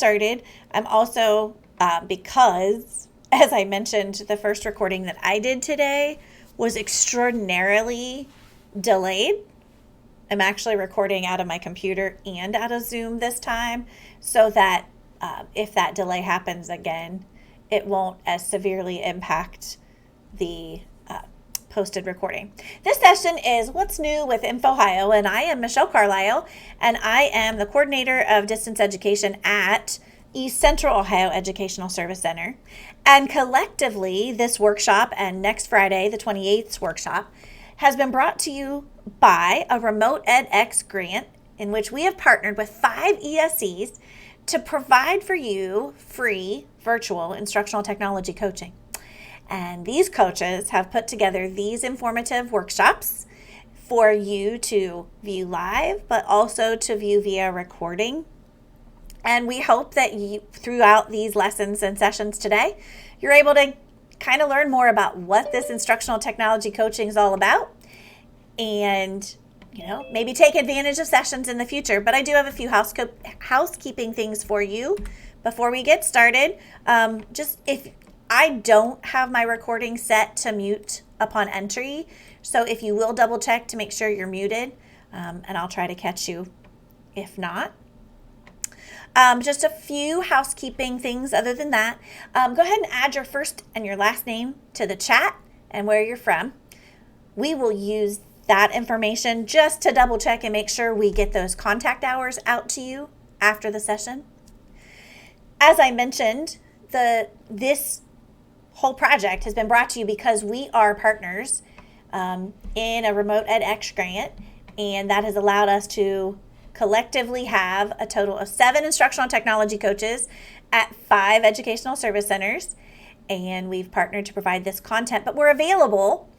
started, I'm also, because, as I mentioned, the first recording that I did today was extraordinarily delayed. I'm actually recording out of my computer and out of Zoom this time, so that if that delay happens again, it won't as severely impact the posted recording. This session is What's New with INFOhio, and I am Michelle Carlisle, and I am the coordinator of distance education at East Central Ohio Educational Service Center. And collectively, this workshop and next Friday, the 28th workshop, has been brought to you by a RemotEDx grant in which we have partnered with 5 ESCs to provide for you free virtual instructional technology coaching. And these coaches have put together these informative workshops for you to view live, but also to view via recording. And we hope that you, throughout these lessons and sessions today, you're able to kind of learn more about what this instructional technology coaching is all about, and maybe take advantage of sessions in the future. But I do have a few housekeeping things for you before we get started. Just if I don't have my recording set to mute upon entry, so if you will double check to make sure you're muted, and I'll try to catch you if not. Just a few housekeeping things other than that. Go ahead and add your first and your last name to the chat and where you're from. We will use that information just to double check and make sure we get those contact hours out to you after the session. As I mentioned, this whole project has been brought to you because we are partners in a RemotEDx grant, and that has allowed us to collectively have a total of 7 instructional technology coaches at 5 educational service centers, and we've partnered to provide this content, but we're available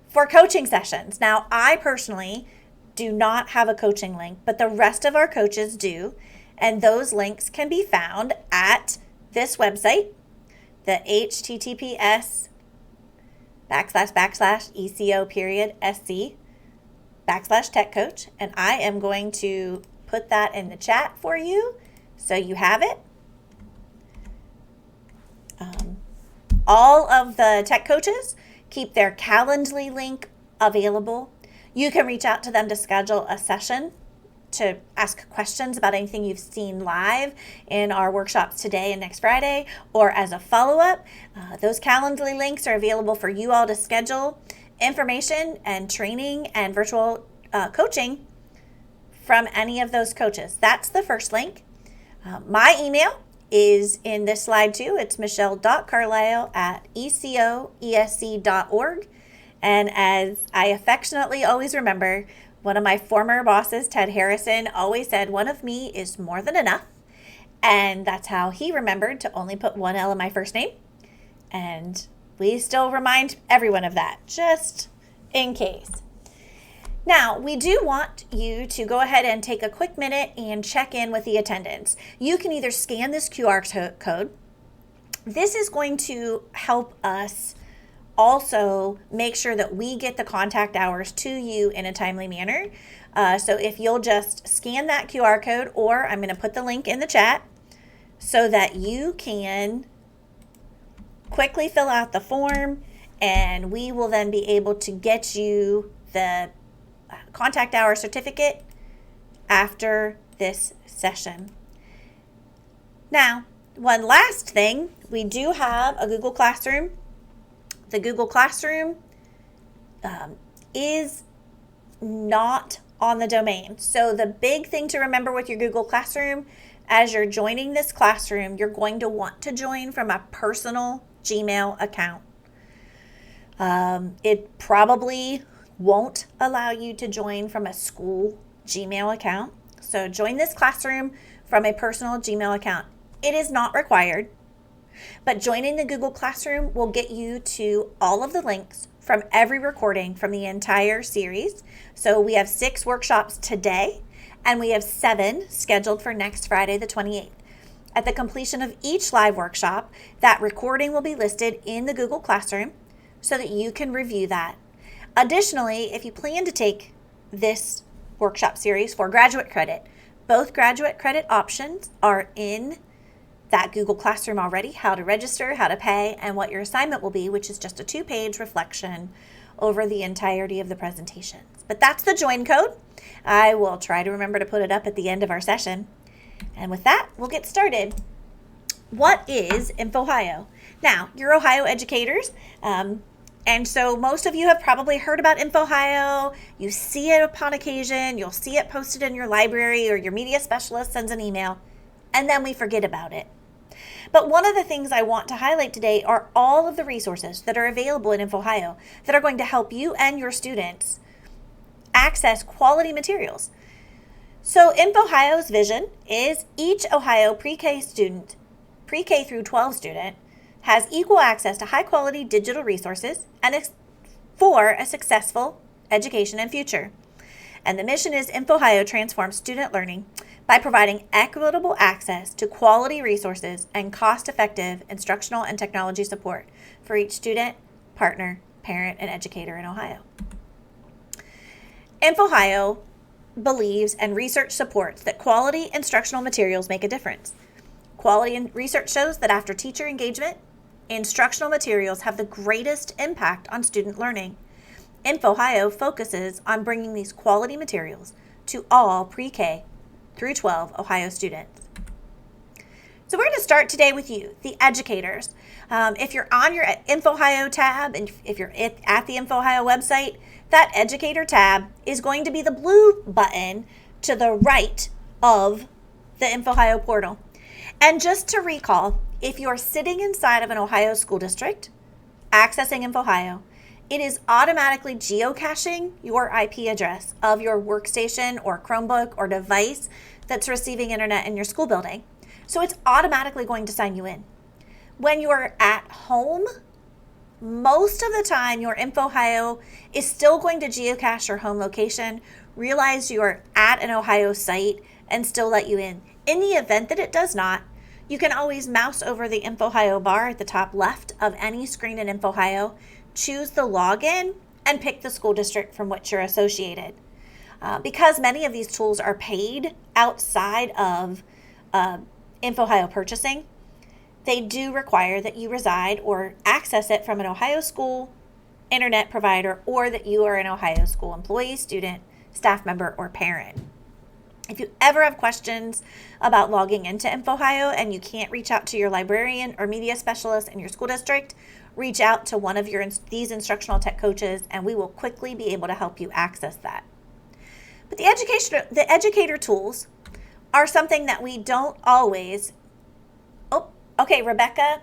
for coaching sessions. Now, I personally do not have a coaching link, but the rest of our coaches do, and those links can be found at this website, the https://eco.sc/tech coach, and I am going to put that in the chat for you so you have it. All of the tech coaches keep their Calendly link available. You can reach out to them to schedule a session to ask questions about anything you've seen live in our workshops today and next Friday, or as a follow-up. Those Calendly links are available for you all to schedule information and training and virtual coaching from any of those coaches. That's the first link. My email is in this slide too. It's michelle.carlisle@ecoesc.org. And as I affectionately always remember, one of my former bosses, Ted Harrison, always said, one of me is more than enough. And that's how he remembered to only put one L in my first name. And we still remind everyone of that, just in case. Now, we do want you to go ahead and take a quick minute and check in with the attendance. You can either scan this QR code. This is going to help us also make sure that we get the contact hours to you in a timely manner. So if you'll just scan that QR code, or I'm going to put the link in the chat so that you can quickly fill out the form, and we will then be able to get you the contact hour certificate after this session. Now, one last thing, we do have a Google Classroom. The Google Classroom is not on the domain. So the big thing to remember with your Google Classroom, as you're joining this classroom, you're going to want to join from a personal Gmail account. It probably won't allow you to join from a school Gmail account. So join this classroom from a personal Gmail account. It is not required. But joining the Google Classroom will get you to all of the links from every recording from the entire series. So we have 6 workshops today, and we have 7 scheduled for next Friday, the 28th. At the completion of each live workshop, that recording will be listed in the Google Classroom so that you can review that. Additionally, if you plan to take this workshop series for graduate credit, both graduate credit options are in that Google Classroom already, how to register, how to pay, and what your assignment will be, which is just a 2-page reflection over the entirety of the presentations. But that's the join code. I will try to remember to put it up at the end of our session. And with that, we'll get started. What is INFOhio? Now, you're Ohio educators, and so most of you have probably heard about INFOhio. You see it upon occasion. You'll see it posted in your library, or your media specialist sends an email, and then we forget about it. But one of the things I want to highlight today are all of the resources that are available in INFOhio that are going to help you and your students access quality materials. So INFOhio's vision is each Ohio pre-K through 12 student has equal access to high quality digital resources and for a successful education and future. And the mission is INFOhio transforms student learning by providing equitable access to quality resources and cost-effective instructional and technology support for each student, partner, parent, and educator in Ohio. INFOhio believes and research supports that quality instructional materials make a difference. Quality and research shows that after teacher engagement, instructional materials have the greatest impact on student learning. INFOhio focuses on bringing these quality materials to all pre-K through 12 Ohio students. So we're going to start today with you, the educators. If you're on your INFOhio tab, and if you're at the INFOhio website, that educator tab is going to be the blue button to the right of the INFOhio portal. And just to recall, if you're sitting inside of an Ohio school district accessing INFOhio, it is automatically geocaching your IP address of your workstation or Chromebook or device that's receiving internet in your school building. So it's automatically going to sign you in. When you're at home, most of the time your INFOhio is still going to geocache your home location, realize you're at an Ohio site, and still let you in. In the event that it does not, you can always mouse over the INFOhio bar at the top left of any screen in INFOhio, choose the login, and pick the school district from which you're associated. Because many of these tools are paid outside of INFOhio purchasing, they do require that you reside or access it from an Ohio school internet provider, or that you are an Ohio school employee, student, staff member, or parent. If you ever have questions about logging into INFOhio and you can't reach out to your librarian or media specialist in your school district, reach out to one of these instructional tech coaches, and we will quickly be able to help you access that. But the educator tools are something that we don't always. Oh, okay, Rebecca.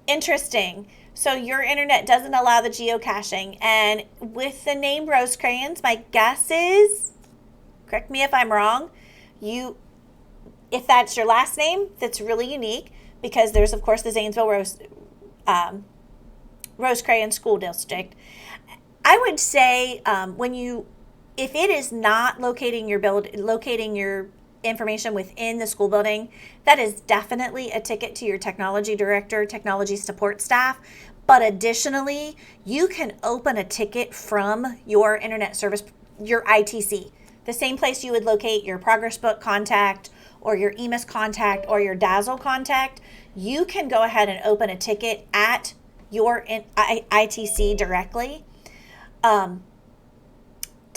Interesting. So your internet doesn't allow the geocaching, and with the name Rose Crayons, my guess is, correct me if I'm wrong, if that's your last name, that's really unique, because there's of course the Zanesville Rose Crayon School District. I would say if it is not locating your information within the school building, that is definitely a ticket to your technology director, technology support staff. But additionally, you can open a ticket from your internet service, your ITC, the same place you would locate your Progress Book contact or your EMIS contact or your Dazzle contact. You can go ahead and open a ticket at your ITC directly to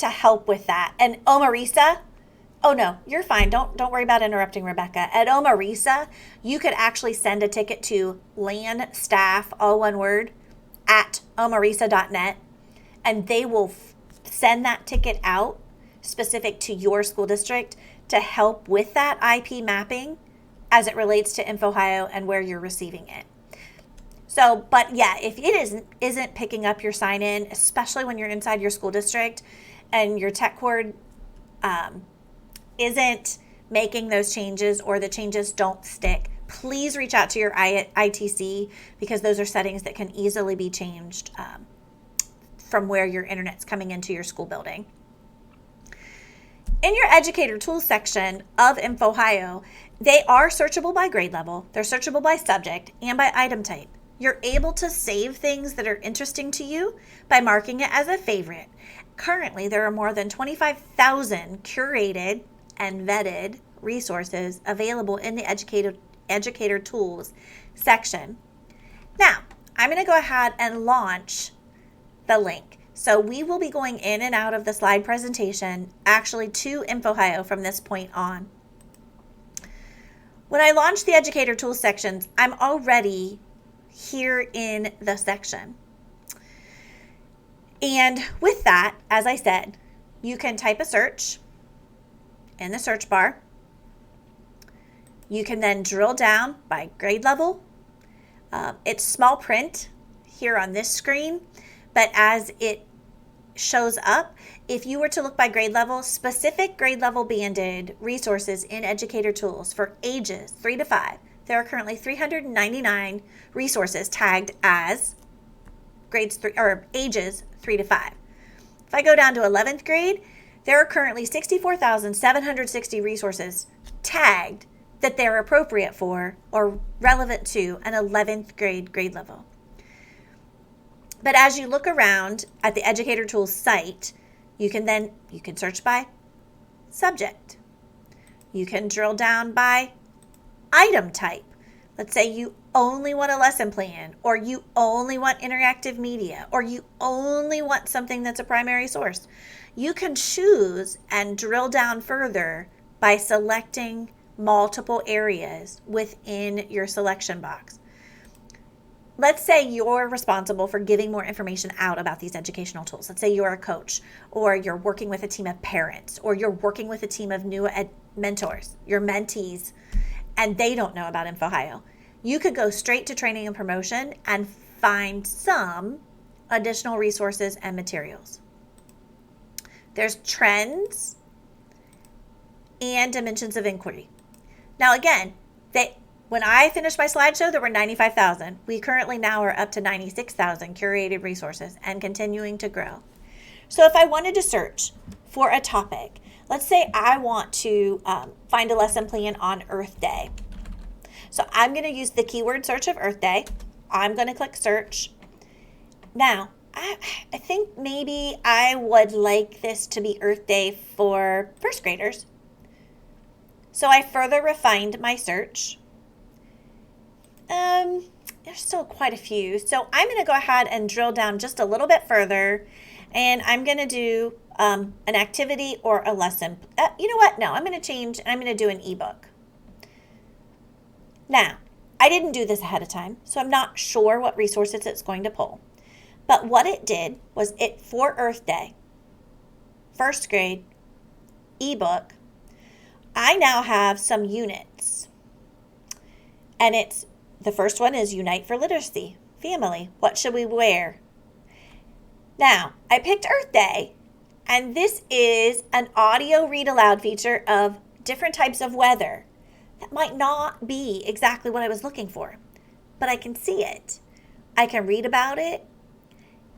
help with that. And Omarisa, oh no, you're fine. Don't worry about interrupting Rebecca. At Omarisa, you could actually send a ticket to LAN staff, all one word, at omarisa.net, and they will send that ticket out specific to your school district to help with that IP mapping as it relates to INFOhio and where you're receiving it. So, but yeah, if it isn't picking up your sign in, especially when you're inside your school district and your tech cord isn't making those changes, or the changes don't stick, please reach out to your ITC, because those are settings that can easily be changed from where your internet's coming into your school building. In your educator tools section of INFOhio, they are searchable by grade level, they're searchable by subject, and by item type. You're able to save things that are interesting to you by marking it as a favorite. Currently, there are more than 25,000 curated and vetted resources available in the Educator Tools section. Now, I'm going to go ahead and launch the link. So we will be going in and out of the slide presentation, actually to INFOhio from this point on. When I launch the Educator Tools sections, I'm already here in the section. And with that, as I said, you can type a search in the search bar. You can then drill down by grade level. It's small print here on this screen, but as it shows up, if you were to look by grade level, specific grade level banded resources in Educator Tools for ages 3 to 5, there are currently 399 resources tagged as grades 3 or ages 3 to 5. If I go down to 11th grade, there are currently 64,760 resources tagged that they're appropriate for or relevant to an 11th grade level. But as you look around at the Educator Tools site, you can search by subject. You can drill down by item type. Let's say you only want a lesson plan, or you only want interactive media, or you only want something that's a primary source. You can choose and drill down further by selecting multiple areas within your selection box. Let's say you're responsible for giving more information out about these educational tools. Let's say you're a coach, or you're working with a team of parents, or you're working with a team of new mentors, your mentees, and they don't know about INFOhio. You could go straight to training and promotion and find some additional resources and materials. There's trends and dimensions of inquiry. Now again, when I finished my slideshow, there were 95,000. We currently now are up to 96,000 curated resources and continuing to grow. So if I wanted to search for a topic, let's say I want to find a lesson plan on Earth Day. So I'm going to use the keyword search of Earth Day. I'm going to click search. Now, I think maybe I would like this to be Earth Day for first graders. So I further refined my search. There's still quite a few. So I'm going to go ahead and drill down just a little bit further, and I'm going to do an activity or a lesson. You know what? No, I'm going to change, and I'm going to do an ebook. Now, I didn't do this ahead of time, so I'm not sure what resources it's going to pull. But what it did was for Earth Day, first grade, ebook, I now have some units. And the first one is Unite for Literacy, Family, What Should We Wear? Now, I picked Earth Day, and this is an audio read aloud feature of different types of weather. That might not be exactly what I was looking for, but I can see it. I can read about it.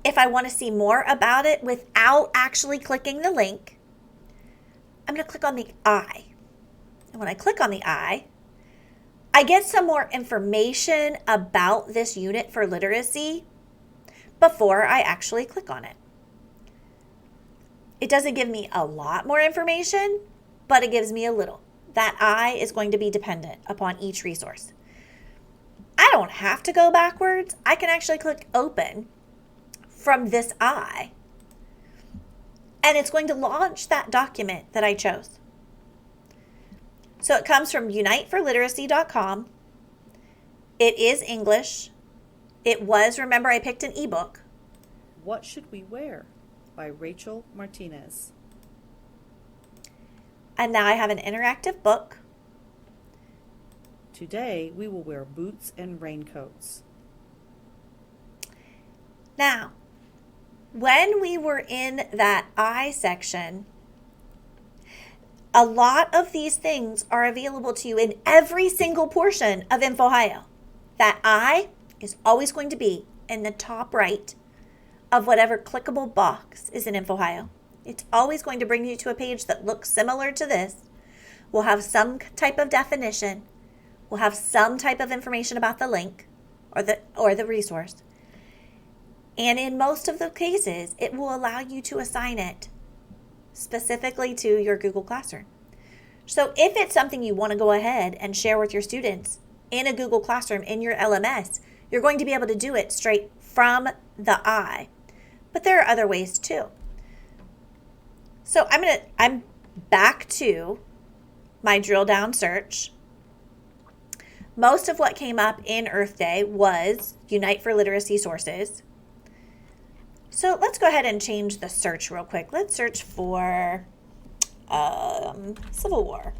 If I want to see more about it without actually clicking the link, I'm going to click on the I. And when I click on the I get some more information about this unit for literacy before I actually click on it. It doesn't give me a lot more information, but it gives me a little. That I is going to be dependent upon each resource. I don't have to go backwards. I can actually click open from this I, and it's going to launch that document that I chose. So it comes from uniteforliteracy.com. It is English. It was, remember, I picked an ebook. What Should We Wear? By Rachel Martinez. And now I have an interactive book. Today we will wear boots and raincoats. Now, when we were in that I section, a lot of these things are available to you in every single portion of INFOhio. That I is always going to be in the top right of whatever clickable box is in INFOhio. It's always going to bring you to a page that looks similar to this. We'll have some type of definition. We'll have some type of information about the link or the resource. And in most of the cases, it will allow you to assign it specifically to your Google Classroom. So if it's something you want to go ahead and share with your students in a Google Classroom, in your LMS, you're going to be able to do it straight from the I. But there are other ways too. So I'm back to my drill down search. Most of what came up in Earth Day was Unite for Literacy sources. So let's go ahead and change the search real quick. Let's search for Civil War.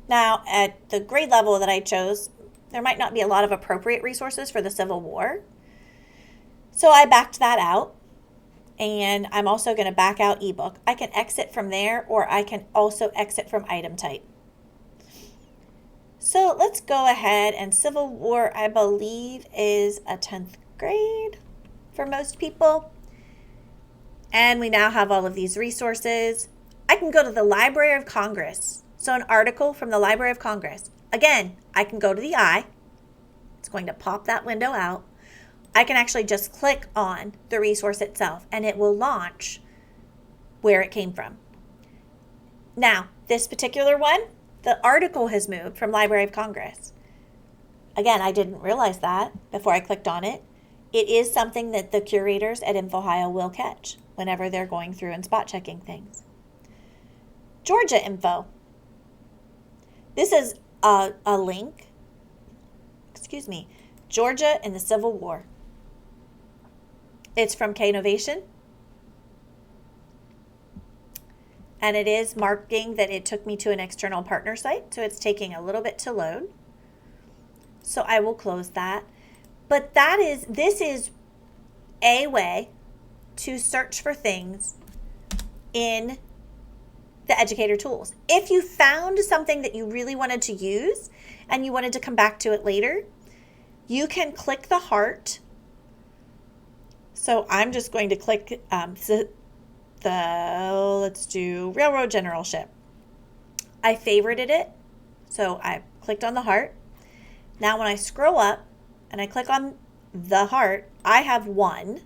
Now, at the grade level that I chose, there might not be a lot of appropriate resources for the Civil War. So I backed that out. And I'm also going to back out ebook. I can exit from there, or I can also exit from item type. So let's go ahead, and Civil War, I believe, is a 10th grade for most people. And we now have all of these resources. I can go to the Library of Congress. So an article from the Library of Congress. Again, I can go to the I. It's going to pop that window out. I can actually just click on the resource itself and it will launch where it came from. Now, this particular one, the article has moved from Library of Congress. Again, I didn't realize that before I clicked on it. It is something that the curators at INFOhio will catch whenever they're going through and spot checking things. Georgia info. This is a link. Georgia and the Civil War. It's from K-Novation. And it is marking that it took me to an external partner site, so it's taking a little bit to load. So I will close that. But this is a way to search for things in the educator tools. If you found something that you really wanted to use and you wanted to come back to it later, you can click the heart. So I'm just going to click let's do Railroad Generalship. I favorited it, so I clicked on the heart. Now when I scroll up and I click on the heart, I have one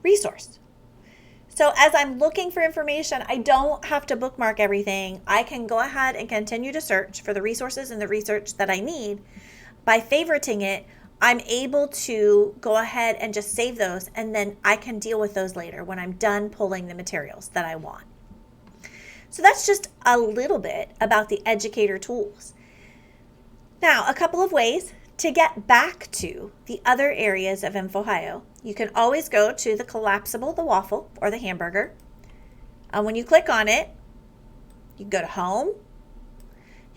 resource. So as I'm looking for information, I don't have to bookmark everything. I can go ahead and continue to search for the resources and the research that I need. By favoriting it, I'm able to go ahead and just save those, and then I can deal with those later when I'm done pulling the materials that I want. So that's just a little bit about the educator tools. Now, a couple of ways to get back to the other areas of INFOhio. You can always go to the collapsible, the waffle, or the hamburger. And when you click on it, you can go to home.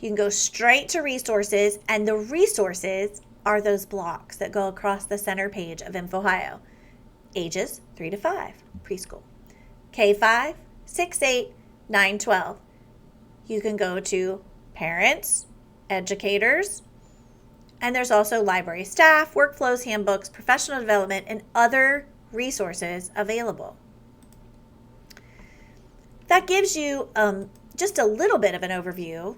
You can go straight to resources, and the resources are those blocks that go across the center page of INFOhio. Ages 3 to 5, preschool. K5, 6, 8, 9, 12. You can go to parents, educators, and there's also library staff, workflows, handbooks, professional development, and other resources available. That gives you just a little bit of an overview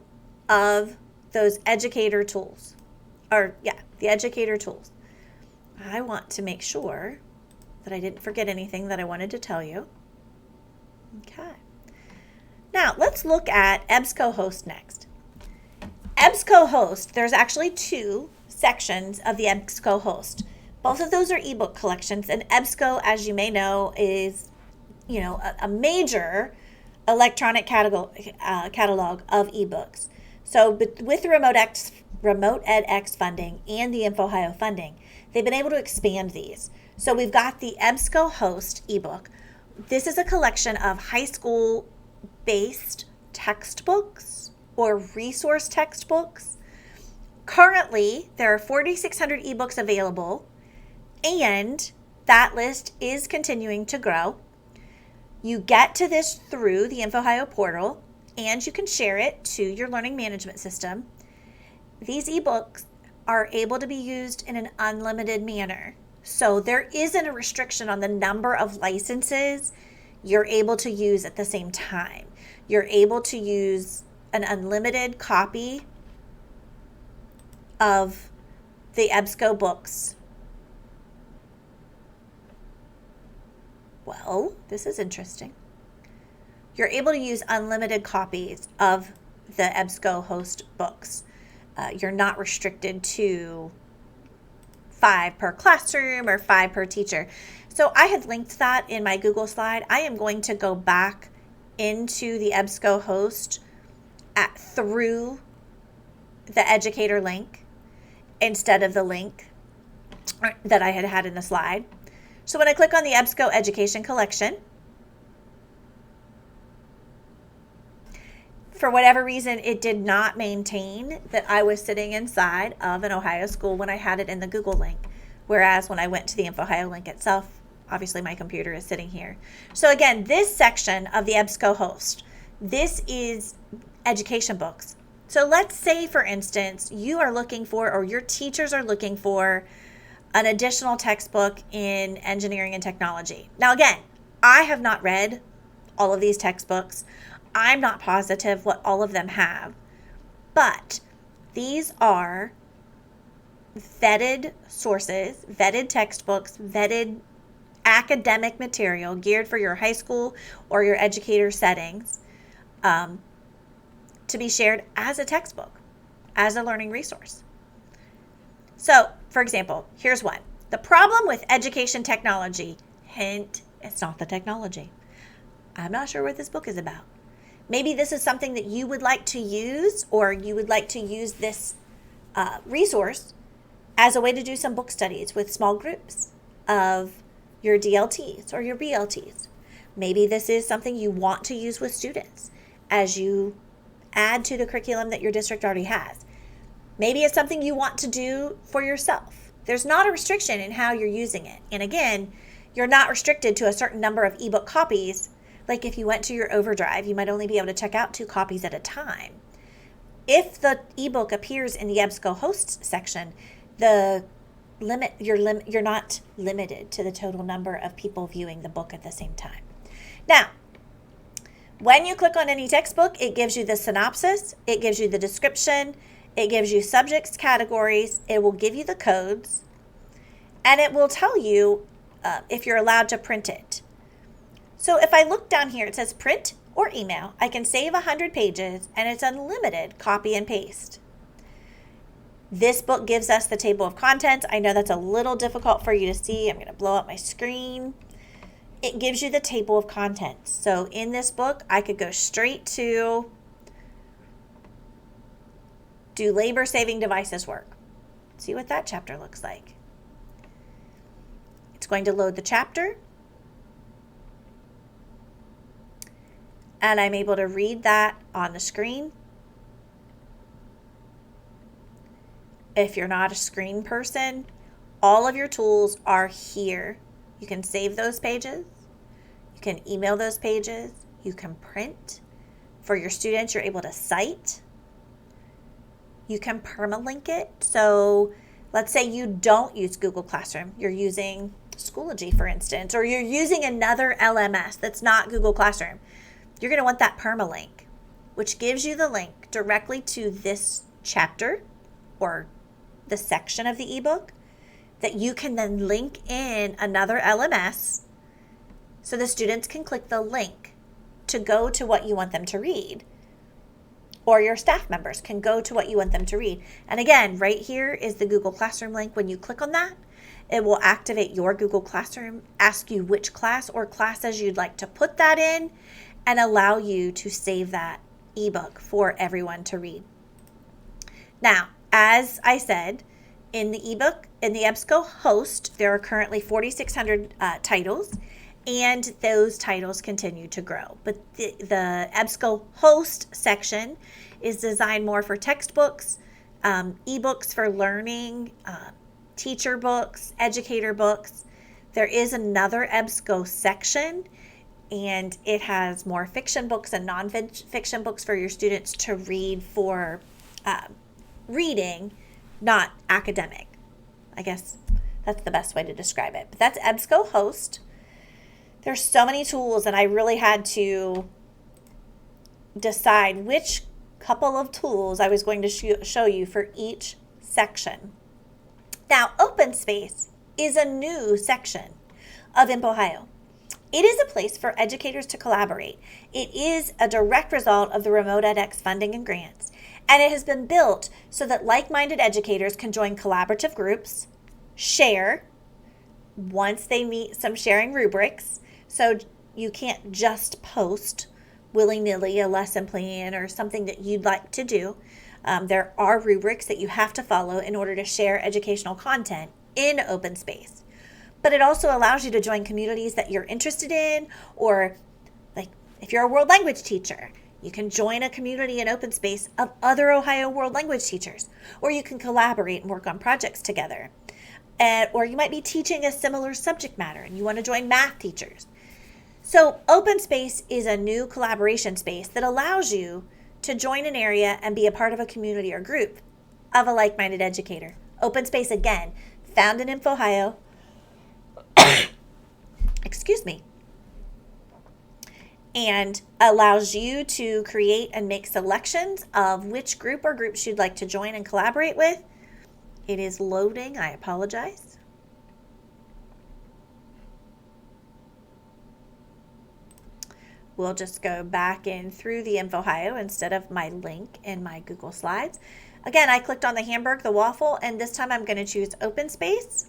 of those educator tools. The educator tools. I want to make sure that I didn't forget anything that I wanted to tell you. Okay. Now, let's look at Ebscohost next. Ebscohost, there's actually two sections of the Ebscohost. Both of those are ebook collections, and Ebsco, as you may know, is a major electronic catalog of ebooks. So with the RemotEDx funding and the INFOhio funding, they've been able to expand these. So we've got the Ebscohost ebook. This is a collection of high school-based textbooks or resource textbooks. Currently, there are 4,600 ebooks available, and that list is continuing to grow. You get to this through the INFOhio Portal, and you can share it to your learning management system. These ebooks are able to be used in an unlimited manner. So there isn't a restriction on the number of licenses you're able to use at the same time. You're able to use an unlimited copy of the Ebsco books. Well, this is interesting. you're able to use unlimited copies of the Ebscohost books. You're not restricted to 5 per classroom or 5 per teacher. So I had linked that in my Google slide. I am going to go back into the Ebscohost through the educator link instead of the link that I had in the slide. So when I click on the Ebsco Education Collection, for whatever reason, it did not maintain that I was sitting inside of an Ohio school when I had it in the Google link. Whereas when I went to the INFOhio link itself, obviously my computer is sitting here. So again, this section of the Ebscohost, this is education books. So let's say, for instance, you are looking for, or your teachers are looking for, an additional textbook in engineering and technology. Now again, I have not read all of these textbooks. I'm not positive what all of them have, but these are vetted sources, vetted textbooks, vetted academic material geared for your high school or your educator settings, to be shared as a textbook, as a learning resource. So, for example, here's one. The problem with education technology. Hint, it's not the technology. I'm not sure what this book is about. Maybe this is something that you would like to use, or you would like to use this resource as a way to do some book studies with small groups of your DLTs or your BLTs. Maybe this is something you want to use with students as you add to the curriculum that your district already has. Maybe it's something you want to do for yourself. There's not a restriction in how you're using it. And again, you're not restricted to a certain number of ebook copies. Like if you went to your overdrive, you might only be able to check out 2 copies at a time. If the ebook appears in the Ebscohost section, you're not limited to the total number of people viewing the book at the same time. Now, when you click on any textbook, it gives you the synopsis, it gives you the description, it gives you subjects, categories, it will give you the codes, and it will tell you if you're allowed to print it. So if I look down here, it says print or email. I can save 100 pages, and it's unlimited copy and paste. This book gives us the table of contents. I know that's a little difficult for you to see. I'm going to blow up my screen. It gives you the table of contents. So in this book, I could go straight to do labor-saving devices work. See what that chapter looks like. It's going to load the chapter. And I'm able to read that on the screen. If you're not a screen person, all of your tools are here. You can save those pages. You can email those pages. You can print. For your students, you're able to cite. You can permalink it. So let's say you don't use Google Classroom. You're using Schoology, for instance, or you're using another LMS that's not Google Classroom. You're going to want that permalink, which gives you the link directly to this chapter or the section of the ebook that you can then link in another LMS so the students can click the link to go to what you want them to read, or your staff members can go to what you want them to read. And again, right here is the Google Classroom link. When you click on that, it will activate your Google Classroom, ask you which class or classes you'd like to put that in, and allow you to save that ebook for everyone to read. Now, as I said, in the ebook, in the Ebscohost, there are currently 4,600 titles, and those titles continue to grow. But the Ebscohost section is designed more for textbooks, ebooks for learning, teacher books, educator books. There is another Ebsco section, and it has more fiction books and non-fiction books for your students to read for reading, not academic. I guess that's the best way to describe it. But that's Ebscohost. There's so many tools, and I really had to decide which couple of tools I was going to show you for each section. Now, Open Space is a new section of INFOhio. It is a place for educators to collaborate. It is a direct result of the RemotEDx funding and grants, and it has been built so that like-minded educators can join collaborative groups, share, once they meet some sharing rubrics, so you can't just post willy-nilly a lesson plan or something that you'd like to do. There are rubrics that you have to follow in order to share educational content in open space. But it also allows you to join communities that you're interested in, or like if you're a world language teacher, you can join a community in open space of other Ohio world language teachers, or you can collaborate and work on projects together. Or you might be teaching a similar subject matter and you want to join math teachers. So open space is a new collaboration space that allows you to join an area and be a part of a community or group of a like-minded educator. Open space, again, found in INFOhio. Excuse me. And allows you to create and make selections of which group or groups you'd like to join and collaborate with. It is loading. I apologize. We'll just go back in through the INFOhio instead of my link in my Google Slides. Again, I clicked on the hamburger, the waffle, and this time I'm going to choose open space.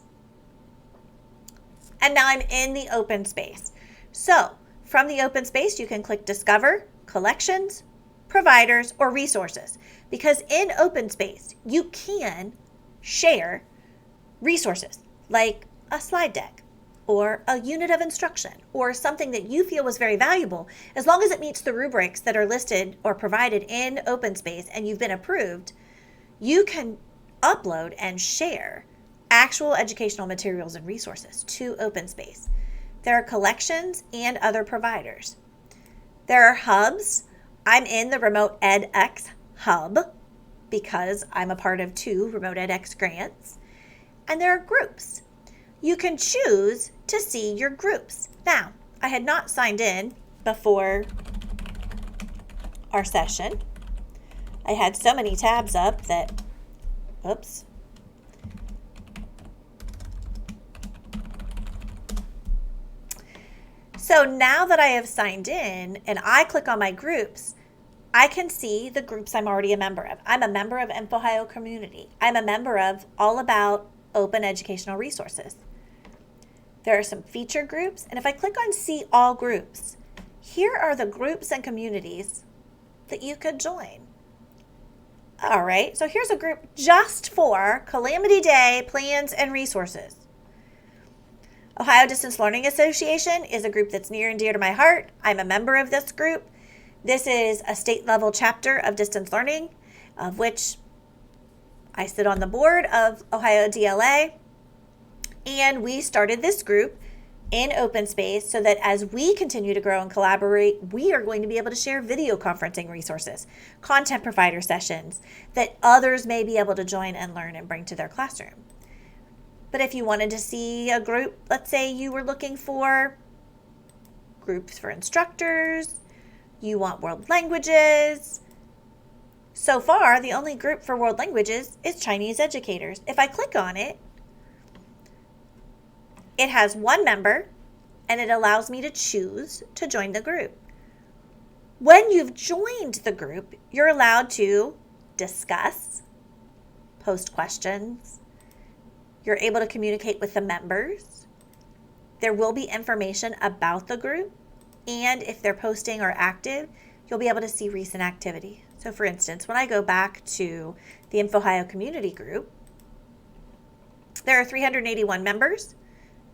And now I'm in the open space. So from the open space, you can click Discover, Collections, Providers, or Resources. Because in open space, you can share resources like a slide deck or a unit of instruction or something that you feel was very valuable. As long as it meets the rubrics that are listed or provided in open space and you've been approved, you can upload and share actual educational materials and resources to open space. There are collections and other providers. There are hubs. I'm in the RemotEDx hub because I'm a part of 2 RemotEDx grants. And there are groups. You can choose to see your groups. Now, I had not signed in before our session. I had so many tabs up that, oops. So now that I have signed in and I click on my groups, I can see the groups I'm already a member of. I'm a member of INFOhio Community. I'm a member of All About Open Educational Resources. There are some feature groups, and if I click on See All Groups, here are the groups and communities that you could join. All right, so here's a group just for Calamity Day plans and resources. Ohio Distance Learning Association is a group that's near and dear to my heart. I'm a member of this group. This is a state-level chapter of distance learning, of which I sit on the board of Ohio DLA. And we started this group in open space so that as we continue to grow and collaborate, we are going to be able to share video conferencing resources, content provider sessions that others may be able to join and learn and bring to their classroom. But if you wanted to see a group, let's say you were looking for groups for instructors, you want world languages. So far, the only group for world languages is Chinese educators. If I click on it, it has 1 member and it allows me to choose to join the group. When you've joined the group, you're allowed to discuss, post questions. You're able to communicate with the members. There will be information about the group. And if they're posting or active, you'll be able to see recent activity. So for instance, when I go back to the INFOhio community group, there are 381 members.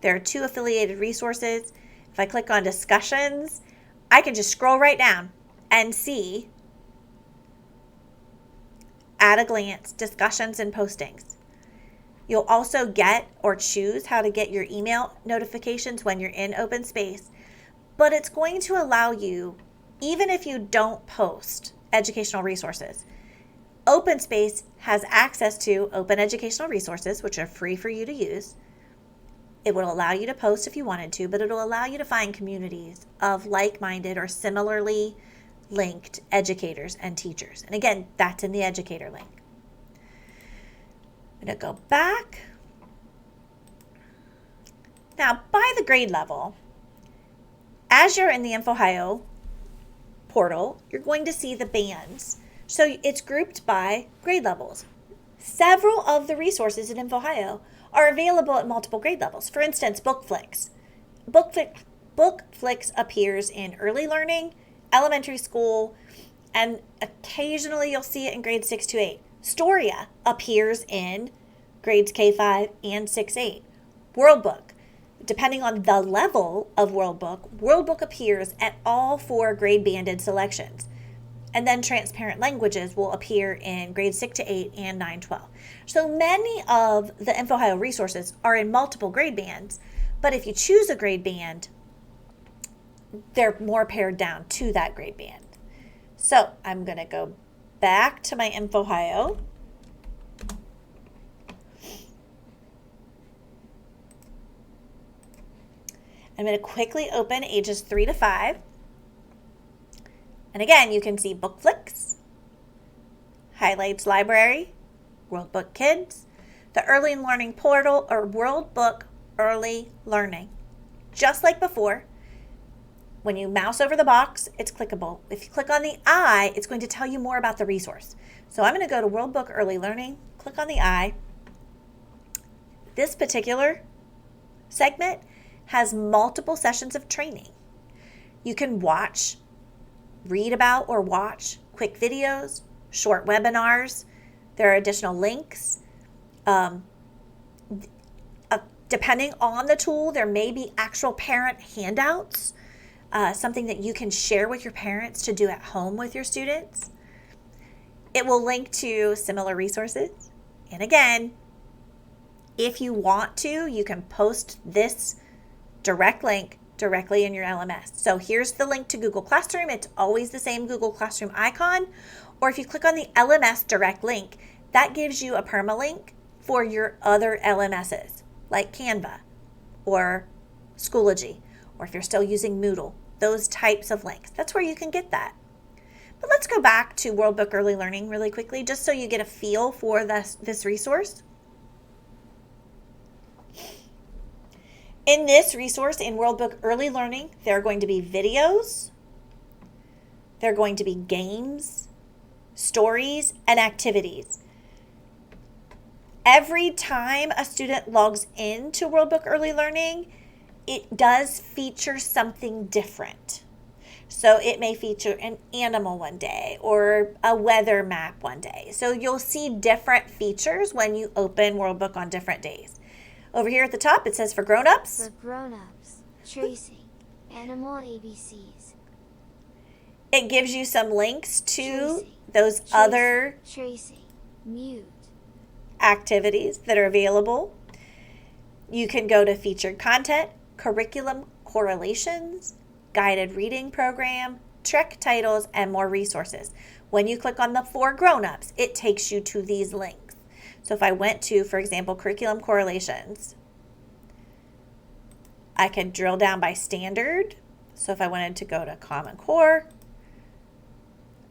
There are 2 affiliated resources. If I click on discussions, I can just scroll right down and see at a glance discussions and postings. You'll also get or choose how to get your email notifications when you're in open space. But it's going to allow you, even if you don't post educational resources, open space has access to open educational resources, which are free for you to use. It will allow you to post if you wanted to, but it'll allow you to find communities of like-minded or similarly linked educators and teachers. And again, that's in the educator link. I'm going to go back. Now, by the grade level, as you're in the INFOhio portal, you're going to see the bands. So it's grouped by grade levels. Several of the resources in INFOhio are available at multiple grade levels. For instance, BookFlix. BookFlix appears in early learning, elementary school, and occasionally you'll see it in grades 6 to 8. Storya appears in grades K5 and 6-8. WorldBook, depending on the level of WorldBook appears at all 4 grade banded selections. And then transparent languages will appear in grades 6 to 8 and 9-12. So many of the INFOhio resources are in multiple grade bands, but if you choose a grade band, they're more pared down to that grade band. So I'm going to go back to my INFOhio. I'm going to quickly open ages 3 to 5. And again, you can see BookFlix, Highlights Library, WorldBook Kids, the Early Learning Portal, or WorldBook Early Learning. Just like before, when you mouse over the box, it's clickable. If you click on the eye, it's going to tell you more about the resource. So I'm going to go to WorldBook Early Learning, click on the eye. This particular segment has multiple sessions of training. You can read about or watch quick videos, short webinars. There are additional links. Depending on the tool, there may be actual parent handouts, something that you can share with your parents to do at home with your students. It will link to similar resources. And again, if you want to, you can post this direct link directly in your LMS. So here's the link to Google Classroom. It's always the same Google Classroom icon. Or if you click on the LMS direct link, that gives you a permalink for your other LMSs, like Canva or Schoology, or if you're still using Moodle, those types of links. That's where you can get that. But let's go back to WorldBook Early Learning really quickly, just so you get a feel for this resource. In this resource, in WorldBook Early Learning, there are going to be videos, there are going to be games, stories, and activities. Every time a student logs into WorldBook Early Learning, it does feature something different. So it may feature an animal one day or a weather map one day. So you'll see different features when you open WorldBook on different days. Over here at the top, it says for grown-ups. For grown-ups, tracing, animal ABCs. It gives you some links to Tracing, those other tracing, mute. activities that are available. You can go to featured content, curriculum correlations, guided reading program, Trek titles, and more resources. When you click on the for grown-ups, it takes you to these links. So if I went to, for example, curriculum correlations, I could drill down by standard. So if I wanted to go to Common Core,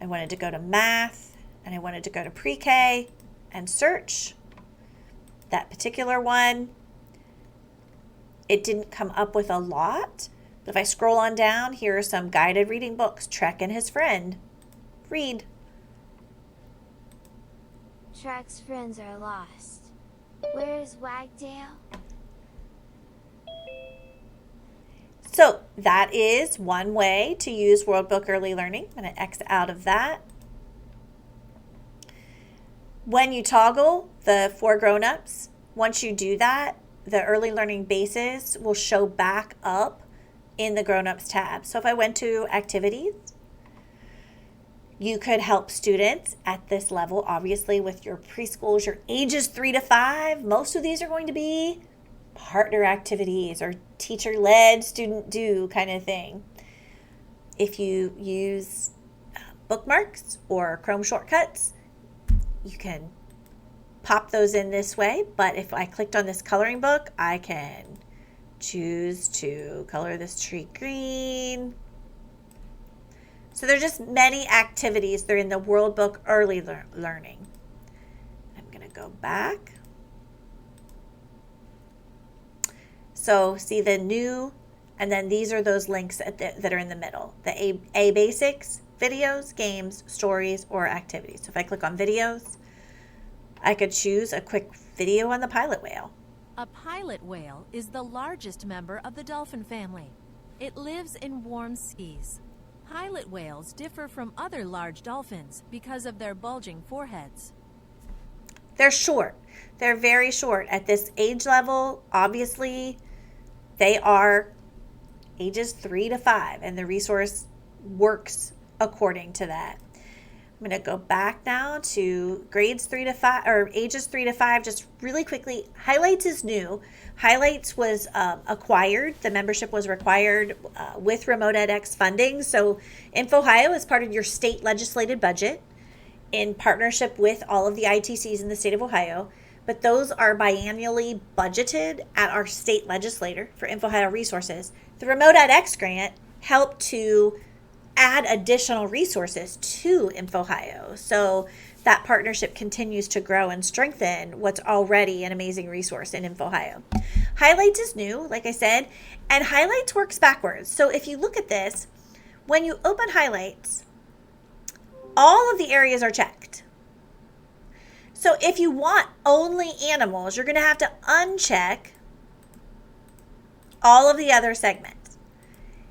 I wanted to go to math, and I wanted to go to pre-K and search that particular one. It didn't come up with a lot, but if I scroll on down, here are some guided reading books. Trek and his friend. Read. Trek's friends are lost. Where is Wagtail? So that is one way to use WorldBook Early Learning. I'm going to X out of that. When you toggle the for grown-ups, once you do that, the early learning basis will show back up in the grown-ups tab. So if I went to activities, you could help students at this level, obviously with your preschools, your ages 3 to 5. Most of these are going to be partner activities or teacher-led, student-do kind of thing. If you use bookmarks or Chrome shortcuts, you can pop those in this way. But if I clicked on this coloring book, I can choose to color this tree green. So there's just many activities. They're in the WorldBook Early Learning. I'm going to go back. So see the new And then these are those links that are in the middle. The A basics, videos, games, stories, or activities. So if I click on videos, I could choose a quick video on the pilot whale. A pilot whale is the largest member of the dolphin family. It lives in warm seas. Pilot whales differ from other large dolphins because of their bulging foreheads. They're short. They're very short. At this age level, obviously, they are ages 3 to 5, and the resource works according to that. I'm going to go back now to grades 3 to 5, or ages 3 to 5, just really quickly. Highlights is new. Highlights was acquired. The membership was required with RemotEDx funding. So INFOhio is part of your state legislated budget in partnership with all of the ITCs in the state of Ohio. But those are biannually budgeted at our state legislator for INFOhio resources. The RemotEDx grant helped to add additional resources to INFOhio. So that partnership continues to grow and strengthen what's already an amazing resource in INFOhio. Highlights is new, like I said, and Highlights works backwards. So if you look at this, when you open Highlights, all of the areas are checked. So if you want only animals, you're going to have to uncheck all of the other segments.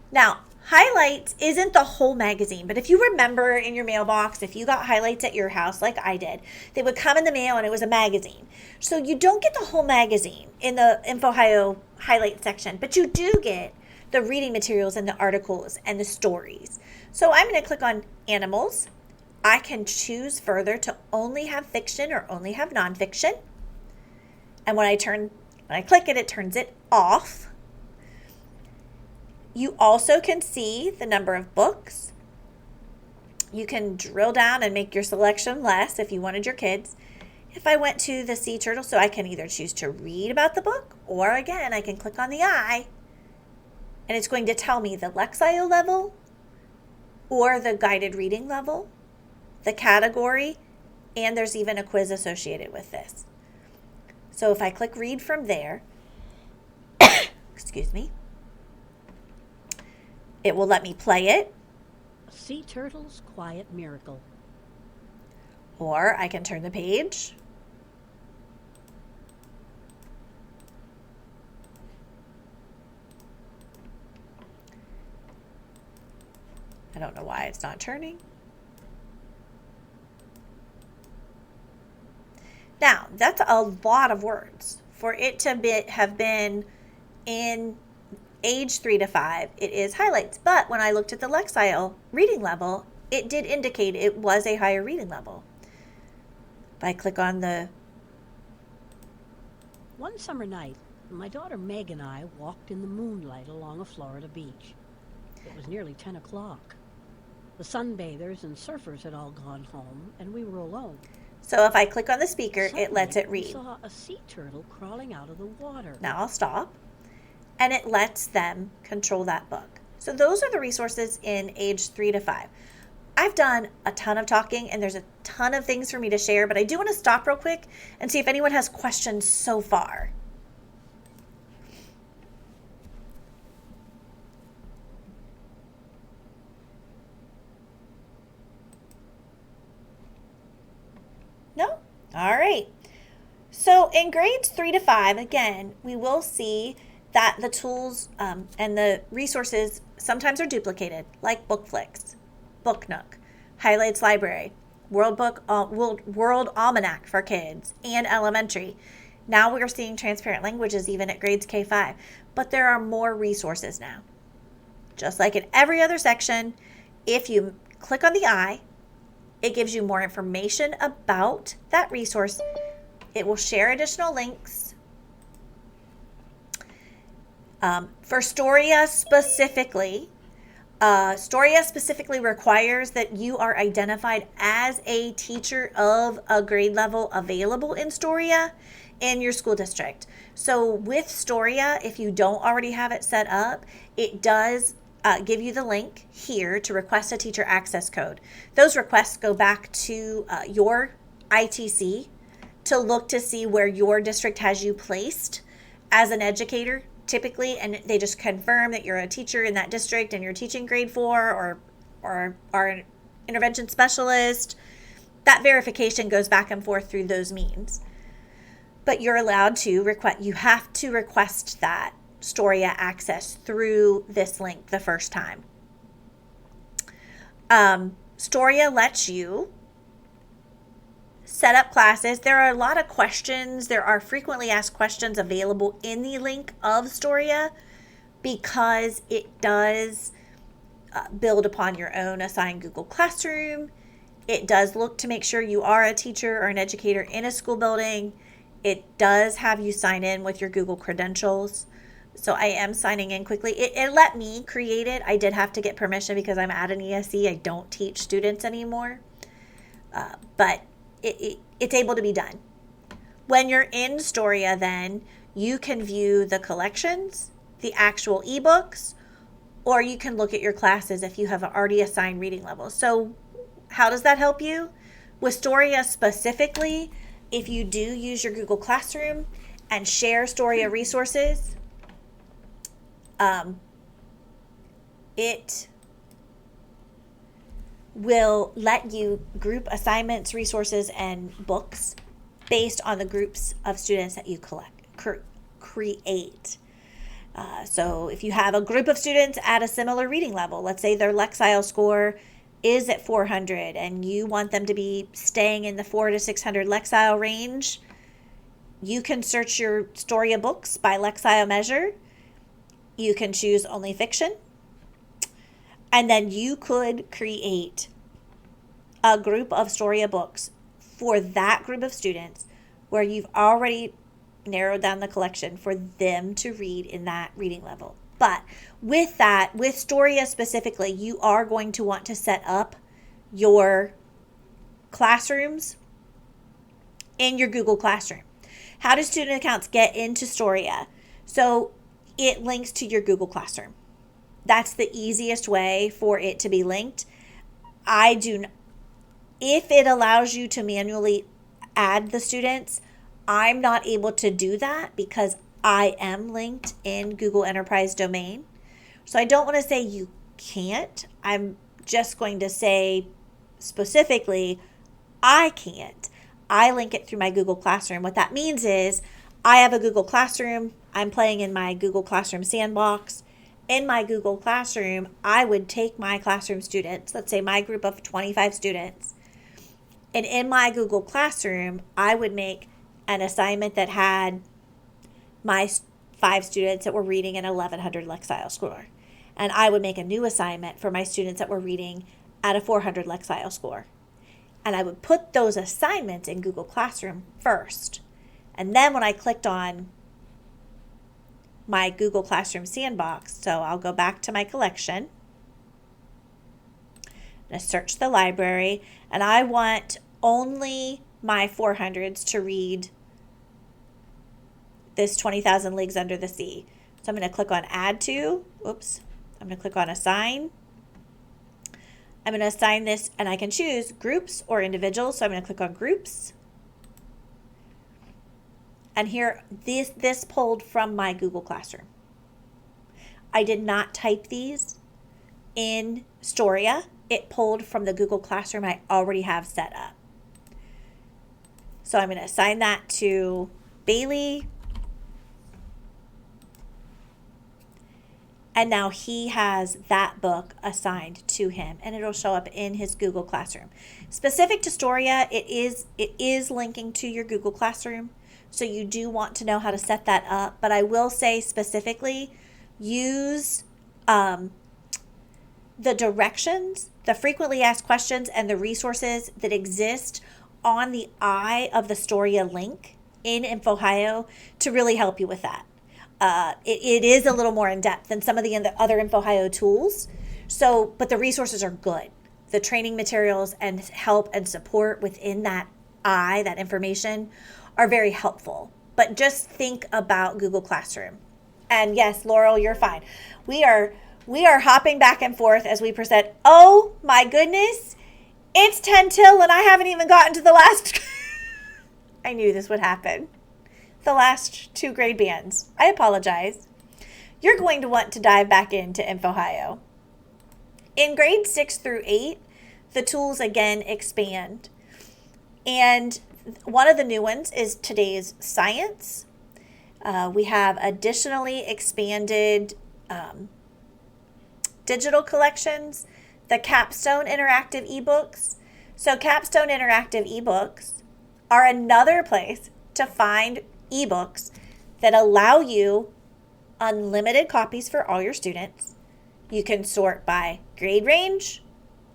Now, Highlights isn't the whole magazine, but if you remember in your mailbox, if you got Highlights at your house like I did, they would come in the mail and it was a magazine. So you don't get the whole magazine in the INFOhio Highlights section, but you do get the reading materials and the articles and the stories. So I'm going to click on Animals. I can choose further to only have fiction or only have nonfiction. And when I click it, it turns it off. You also can see the number of books. You can drill down and make your selection less if you wanted your kids. If I went to the sea turtle, so I can either choose to read about the book, or again, I can click on the eye, and it's going to tell me the Lexio level, or the guided reading level, the category, and there's even a quiz associated with this. So if I click read from there, excuse me, it will let me play it. A sea turtle's quiet miracle. Or I can turn the page. I don't know why it's not turning. Now, that's a lot of words. For it to have been in age 3 to 5, it is Highlights. But when I looked at the Lexile reading level, it did indicate it was a higher reading level. If I click on the... One summer night, my daughter Meg and I walked in the moonlight along a Florida beach. It was nearly 10 o'clock. The sunbathers and surfers had all gone home, and we were alone. So if I click on the speaker, Suddenly, it lets it we read. saw a sea turtle crawling out of the water. Now I'll stop. And it lets them control that book. So those are the resources in age 3 to 5. I've done a ton of talking, and there's a ton of things for me to share, but I do want to stop real quick and see if anyone has questions so far. No? All right. So in grades 3 to 5, again, we will see that the tools and the resources sometimes are duplicated, like BookFlix, Book Nook, Highlights Library, World Almanac for kids, and elementary. Now we're seeing transparent languages even at grades K-5, but there are more resources now. Just like in every other section, if you click on the eye, it gives you more information about that resource. It will share additional links. For Storya specifically, requires that you are identified as a teacher of a grade level available in Storya in your school district. So with Storya, if you don't already have it set up, it does give you the link here to request a teacher access code. Those requests go back to your ITC to look to see where your district has you placed as an educator typically, and they just confirm that you're a teacher in that district and you're teaching grade 4 or are an intervention specialist, that verification goes back and forth through those means. But you're allowed to request, you have to request that Storya access through this link the first time. Storya lets you set up classes. There are a lot of questions. There are frequently asked questions available in the link of Storya because it does build upon your own assigned Google Classroom. It does look to make sure you are a teacher or an educator in a school building. It does have you sign in with your Google credentials. So I am signing in quickly. It let me create it. I did have to get permission because I'm at an ESE. I don't teach students anymore. But it's able to be done. When you're in Storya, then you can view the collections, the actual ebooks, or you can look at your classes if you have already assigned reading levels. So how does that help you? With Storya specifically, if you do use your Google Classroom and share Storya resources, it will let you group assignments, resources, and books based on the groups of students that you create. So if you have a group of students at a similar reading level, let's say their Lexile score is at 400 and you want them to be staying in the 400 to 600 Lexile range, you can search your Storya books by Lexile measure. You can choose only fiction. And then you could create a group of Storya books for that group of students where you've already narrowed down the collection for them to read in that reading level. But with that, with Storya specifically, you are going to want to set up your classrooms in your Google Classroom. How do student accounts get into Storya? So it links to your Google Classroom. That's the easiest way for it to be linked. If it allows you to manually add the students, I'm not able to do that because I am linked in Google Enterprise Domain. So I don't want to say you can't. I'm just going to say specifically, I can't. I link it through my Google Classroom. What that means is I have a Google Classroom. I'm playing in my Google Classroom sandbox. In my Google Classroom, I would take my classroom students, let's say my group of 25 students, and in my Google Classroom, I would make an assignment that had my 5 students that were reading an 1100 Lexile score. And I would make a new assignment for my students that were reading at a 400 Lexile score. And I would put those assignments in Google Classroom first. And then when I clicked on my Google Classroom sandbox, so I'll go back to my collection, and I search the library, and I want only my 400s to read this 20,000 Leagues Under the Sea. So I'm going to click on Add To. Oops. I'm going to click on Assign. I'm going to assign this, and I can choose groups or individuals. So I'm going to click on Groups. And here, this pulled from my Google Classroom. I did not type these in Storya. It pulled from the Google Classroom I already have set up. So I'm going to assign that to Bailey. And now he has that book assigned to him, and it'll show up in his Google Classroom. Specific to Storya, it is linking to your Google Classroom, so you do want to know how to set that up. But I will say specifically, use the directions, the frequently asked questions, and the resources that exist on the eye of the Storya link in INFOhio to really help you with that. It is a little more in depth than some of the other INFOhio tools. So, but the resources are good. The training materials and help and support within that that information are very helpful. But just think about Google Classroom. And yes, Laurel, you're fine. We are hopping back and forth as we present. Oh my goodness, it's 10 till and I haven't even gotten to the last. I knew this would happen. The last 2 grade bands. I apologize. you're going to want to dive back into INFOhio. In grades 6 through 8, the tools again expand. And one of the new ones is today's science. We have additionally expanded digital collections, the Capstone interactive ebooks. So Capstone interactive ebooks are another place to find ebooks that allow you unlimited copies for all your students. You can sort by grade range,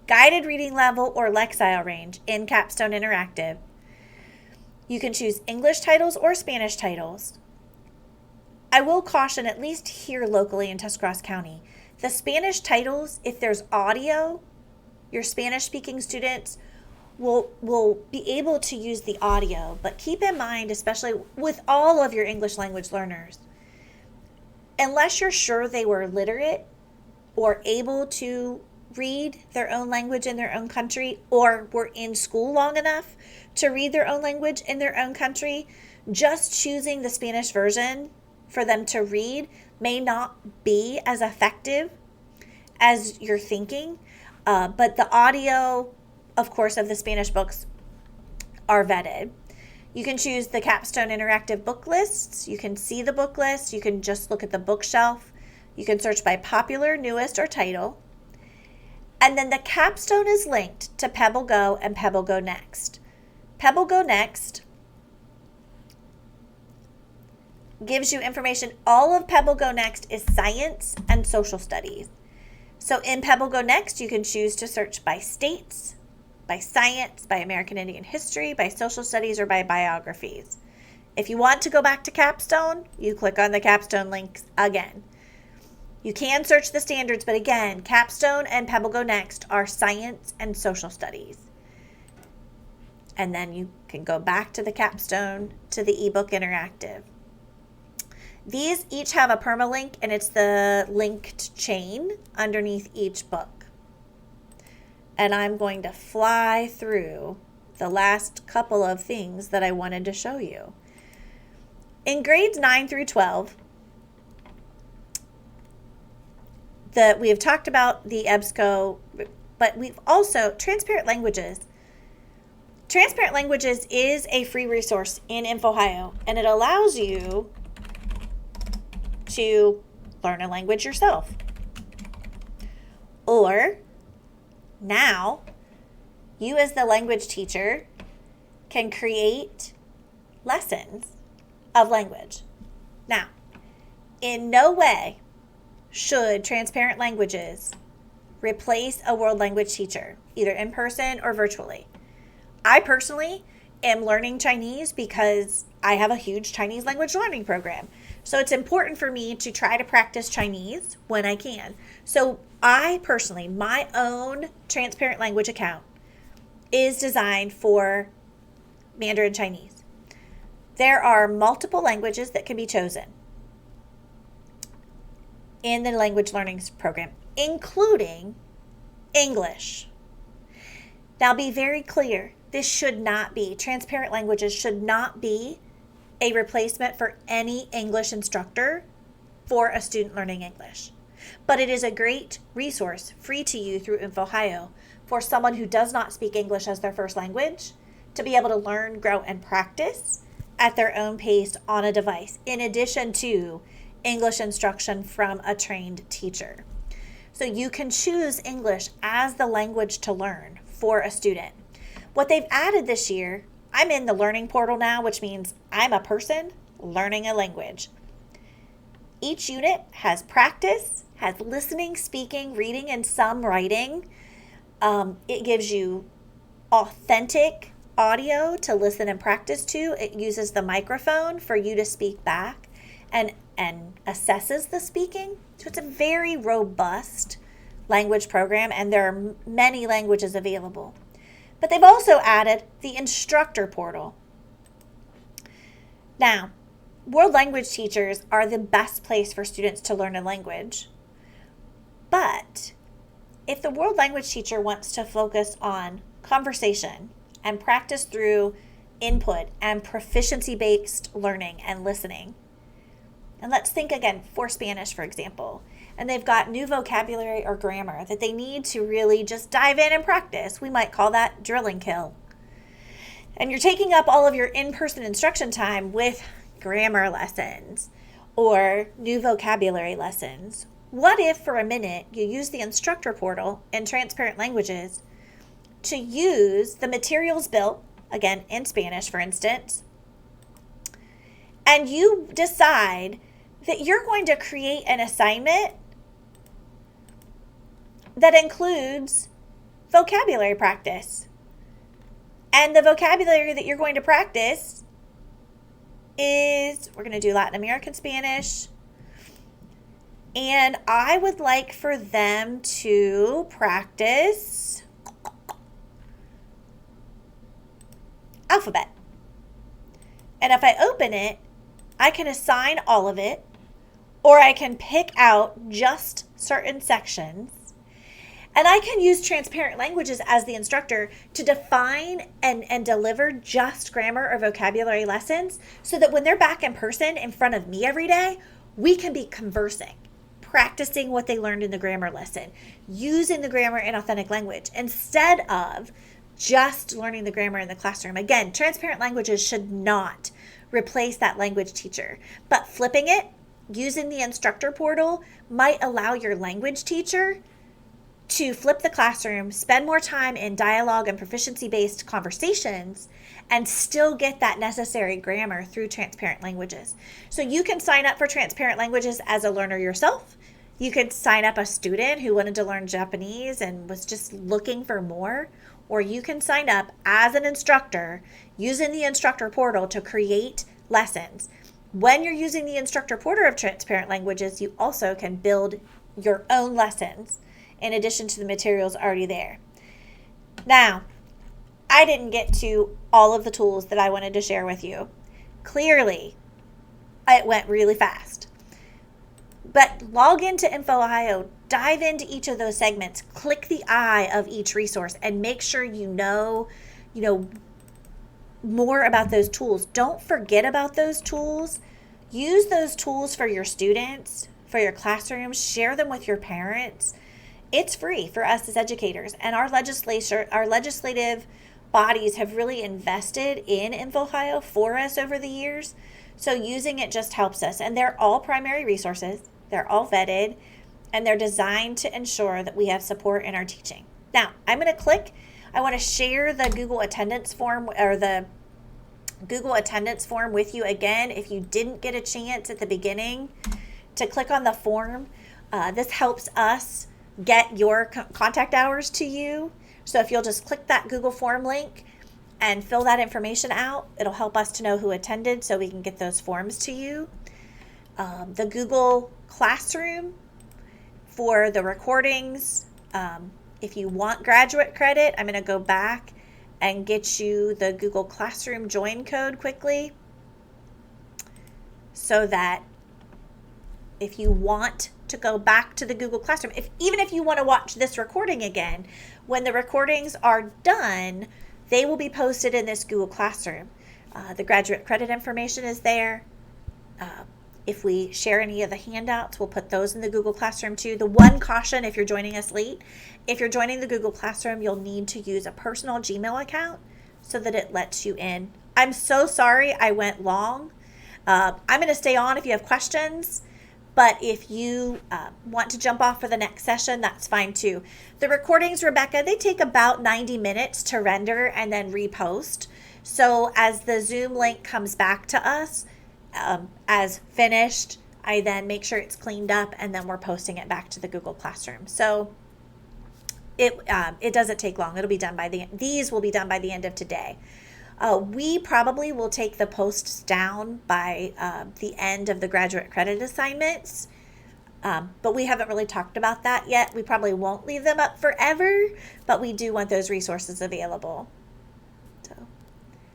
guided reading level, or Lexile range in Capstone Interactive. You can choose English titles or Spanish titles. I will caution, at least here locally in Tuscarawas County, the Spanish titles, if there's audio, your Spanish-speaking students will be able to use the audio. But keep in mind, especially with all of your English language learners, unless you're sure they were literate or able to read their own language in their own country, or were in school long enough to read their own language in their own country, just choosing the Spanish version for them to read may not be as effective as you're thinking. But the audio, of course, of the Spanish books are vetted. You can choose the Capstone interactive book lists. You can see the book list. You can just look at the bookshelf. You can search by popular, newest, or title. And then the Capstone is linked to Pebble Go and Pebble Go Next. Pebble Go Next gives you information. All of Pebble Go Next is science and social studies. So in Pebble Go Next, you can choose to search by states, by science, by American Indian history, by social studies, or by biographies. If you want to go back to Capstone, you click on the Capstone links again. You can search the standards, but again, Capstone and Pebble Go Next are science and social studies. And then you can go back to the Capstone, to the ebook interactive. These each have a permalink, and it's the linked chain underneath each book. And I'm going to fly through the last couple of things that I wanted to show you. In grades 9 through 12, we have talked about the Ebsco, but we've also, Transparent Languages. Transparent Languages is a free resource in INFOhio, and it allows you to learn a language yourself. Or now, you as the language teacher can create lessons of language. Now, in no way should Transparent Languages replace a world language teacher, either in person or virtually. I personally am learning Chinese because I have a huge Chinese language learning program. So it's important for me to try to practice Chinese when I can. So I personally, my own Transparent Language account is designed for Mandarin Chinese. There are multiple languages that can be chosen in the language learning program, including English. Now be very clear, this should not be, Transparent Languages should not be a replacement for any English instructor for a student learning English. But it is a great resource, free to you through INFOhio, for someone who does not speak English as their first language to be able to learn, grow, and practice at their own pace on a device, in addition to English instruction from a trained teacher. So you can choose English as the language to learn for a student. What they've added this year, I'm in the learning portal now, which means I'm a person learning a language. Each unit has practice, has listening, speaking, reading, and some writing. It gives you authentic audio to listen and practice to. It uses the microphone for you to speak back and assesses the speaking. So it's a very robust language program, and there are many languages available. But they've also added the instructor portal. Now, world language teachers are the best place for students to learn a language. But if the world language teacher wants to focus on conversation and practice through input and proficiency-based learning and listening, And let's think again for Spanish, for example. And they've got new vocabulary or grammar that they need to really just dive in and practice. We might call that drill and kill. And you're taking up all of your in-person instruction time with grammar lessons or new vocabulary lessons. What if for a minute you use the instructor portal in Transparent Languages to use the materials built, again in Spanish for instance, and you decide that you're going to create an assignment that includes vocabulary practice. And the vocabulary that you're going to practice is, we're going to do Latin American Spanish. And I would like for them to practice alphabet. And if I open it, I can assign all of it, or I can pick out just certain sections. And I can use Transparent Languages as the instructor to define and deliver just grammar or vocabulary lessons so that when they're back in person in front of me every day, we can be conversing, practicing what they learned in the grammar lesson, using the grammar in authentic language instead of just learning the grammar in the classroom. Again, Transparent Languages should not replace that language teacher, but flipping it, using the instructor portal might allow your language teacher to flip the classroom, spend more time in dialogue and proficiency-based conversations, and still get that necessary grammar through Transparent Languages. So you can sign up for Transparent Languages as a learner yourself. You could sign up a student who wanted to learn Japanese and was just looking for more. Or you can sign up as an instructor using the instructor portal to create lessons. When you're using the instructor portal of Transparent Languages, you also can build your own lessons in addition to the materials already there. Now, I didn't get to all of the tools that I wanted to share with you. Clearly, it went really fast. But log into INFOhio, dive into each of those segments, click the eye of each resource, and make sure you know more about those tools. Don't forget about those tools. Use those tools for your students, for your classrooms, share them with your parents. It's free for us as educators, and our legislative bodies have really invested in INFOhio for us over the years. So using it just helps us, and they're all primary resources. They're all vetted, and they're designed to ensure that we have support in our teaching. Now, I'm going to click. I want to share the Google Attendance form or the Google Attendance form with you again. If you didn't get a chance at the beginning to click on the form, this helps us get your contact hours to you. So if you'll just click that Google form link and fill that information out, it'll help us to know who attended so we can get those forms to you. The Google Classroom for the recordings. If you want graduate credit, I'm going to go back and get you the Google Classroom join code quickly so that if you want to go back to the Google Classroom, even if you want to watch this recording again, when the recordings are done, they will be posted in this Google Classroom. The graduate credit information is there. If we share any of the handouts, we'll put those in the Google Classroom too. The one caution, if you're joining us late, if you're joining the Google Classroom, you'll need to use a personal Gmail account so that it lets you in. I'm so sorry I went long. I'm going to stay on if you have questions, but if you want to jump off for the next session, that's fine too. The recordings, Rebecca, they take about 90 minutes to render and then repost. So as the Zoom link comes back to us, as finished, I then make sure it's cleaned up and then we're posting it back to the Google Classroom. So it doesn't take long. It'll be done these will be done by the end of today. We probably will take the posts down by the end of the graduate credit assignments, but we haven't really talked about that yet. We probably won't leave them up forever, but we do want those resources available. So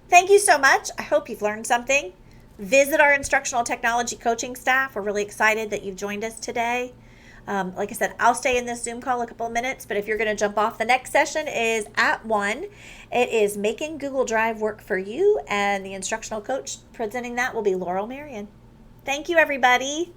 thank you so much. I hope you've learned something. Visit our instructional technology coaching staff. We're really excited that you've joined us today. Like I said, I'll stay in this Zoom call a couple of minutes, but if you're going to jump off, the next session is at 1. It is Making Google Drive Work for You, and the instructional coach presenting that will be Laurel Marion. Thank you, everybody.